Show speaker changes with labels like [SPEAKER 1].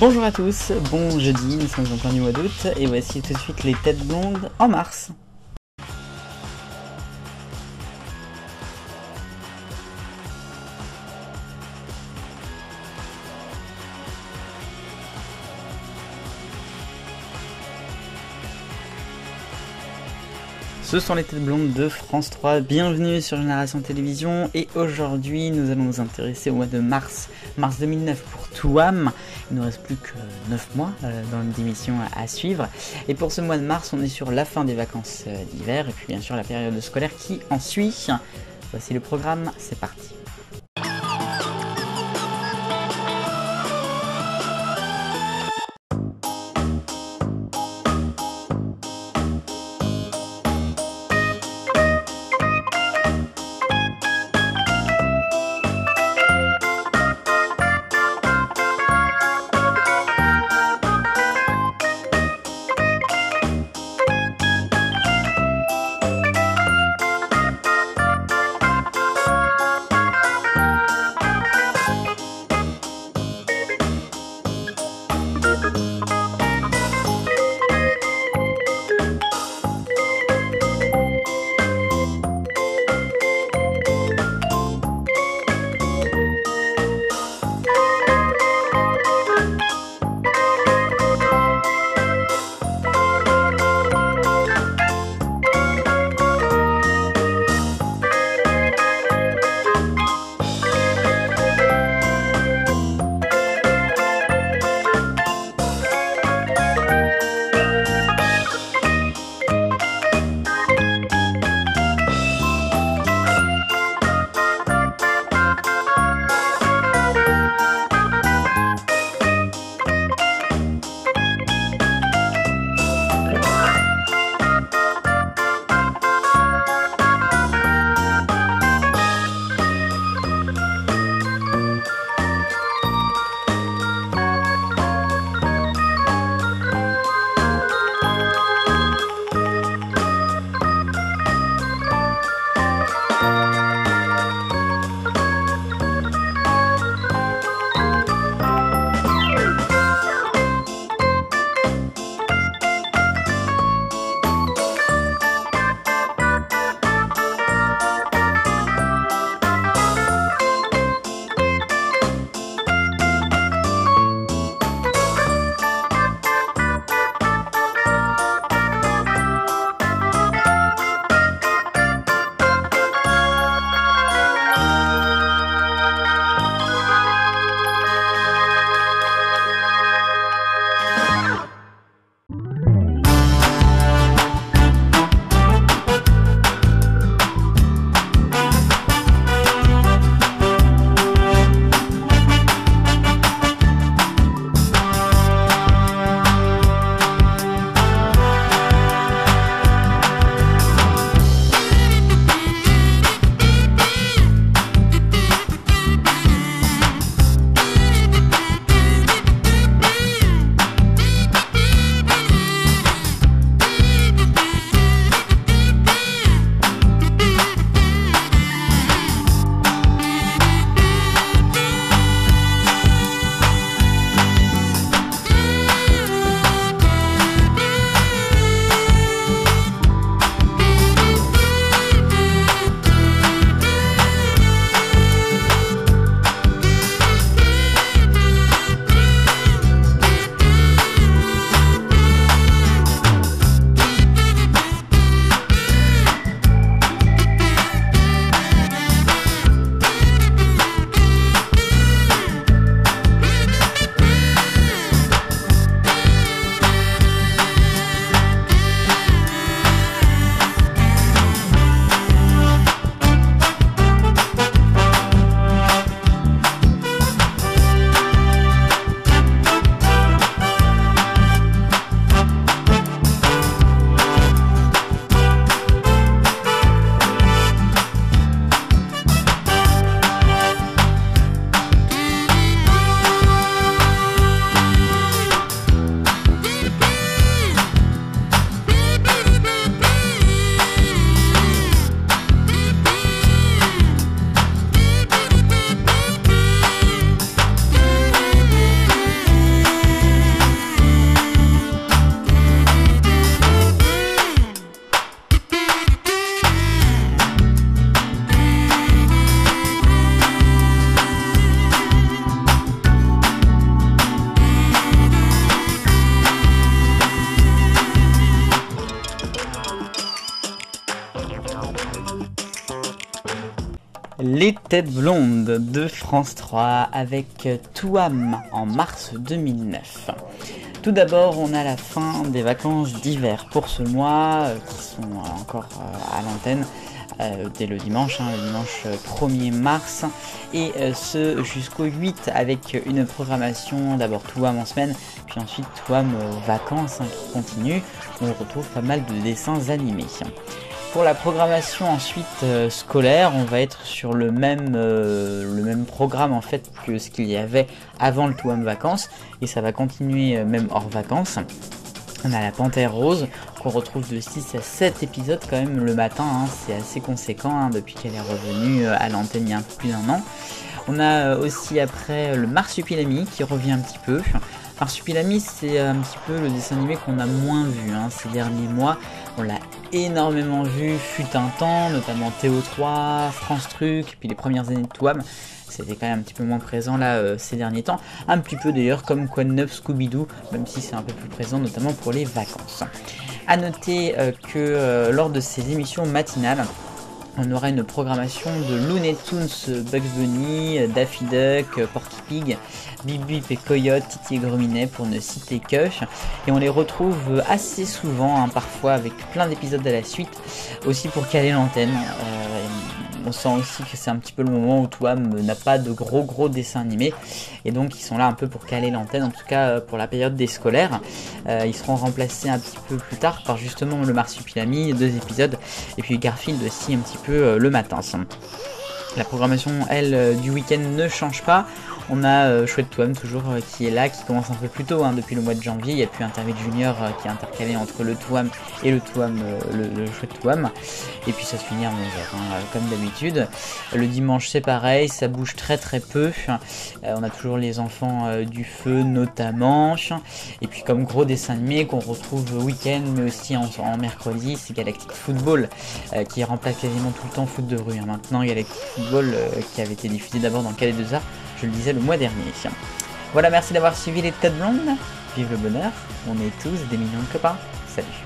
[SPEAKER 1] Bonjour à tous, bon jeudi, nous sommes en plein du mois d'août et voici tout de suite les têtes blondes en mars. Ce sont les têtes blondes de France 3, bienvenue sur Génération Télévision et aujourd'hui nous allons nous intéresser au mois de mars 2009 pour Touham. Il ne nous reste plus que 9 mois dans l'émission à suivre et pour ce mois de mars on est sur la fin des vacances d'hiver et puis bien sûr la période scolaire qui en suit. Voici le programme, c'est parti. Les Têtes Blondes de France 3 avec Touam en mars 2009. Tout d'abord, on a la fin des vacances d'hiver pour ce mois qui sont encore à l'antenne dès le dimanche 1er mars et ce jusqu'au 8 avec une programmation d'abord Touam en semaine puis ensuite Touam vacances qui continue. On retrouve pas mal de dessins animés. Pour la programmation ensuite scolaire, on va être sur le même programme en fait que ce qu'il y avait avant le Touam vacances et ça va continuer même hors vacances. On a la Panthère Rose qu'on retrouve de 6 à 7 épisodes quand même le matin, c'est assez conséquent depuis qu'elle est revenue à l'antenne il y a un peu plus d'1 an. On a aussi après le Marsupilami qui revient un petit peu. Marsupilami, c'est un petit peu le dessin animé qu'on a moins vu ces derniers mois. On l'a énormément vu, fut un temps, notamment TO3, France Truc, puis les premières années de Touam. C'était quand même un petit peu moins présent là ces derniers temps. Un petit peu d'ailleurs comme Quoi de neuf Scooby-Doo, même si c'est un peu plus présent notamment pour les vacances. A noter que lors de ces émissions matinales, on aura une programmation de Looney Tunes, Bugs Bunny, Daffy Duck, Porky Pig, Bip Bip et Coyote, Titi et Gros Minet pour ne citer que. Et on les retrouve assez souvent, parfois avec plein d'épisodes à la suite, aussi pour caler l'antenne. On sent aussi que c'est un petit peu le moment où Touam n'a pas de gros dessins animés et donc ils sont là un peu pour caler l'antenne, en tout cas pour la période des scolaires. Ils seront remplacés un petit peu plus tard par justement le Marsupilami, 2 épisodes, et puis Garfield aussi un petit peu le matin. La programmation, elle, du week-end ne change pas. On a Chouette Touam toujours qui est là, qui commence un peu plus tôt depuis le mois de janvier. Il n'y a plus Intermède Junior qui est intercalé entre le Touam et le Touam, le Chouette Touam. Et puis ça se finit à 11h comme d'habitude. Le dimanche c'est pareil, ça bouge très peu. On a toujours les enfants du feu notamment. Et puis comme gros dessin animé qu'on retrouve week-end mais aussi en mercredi, c'est Galactic Football qui remplace quasiment tout le temps foot de rue. Maintenant Galactic Football qui avait été diffusé d'abord dans Calais 2A. Je le disais le mois dernier. Voilà, merci d'avoir suivi les Têtes Blondes. Vive le bonheur, on est tous des millions de copains. Salut.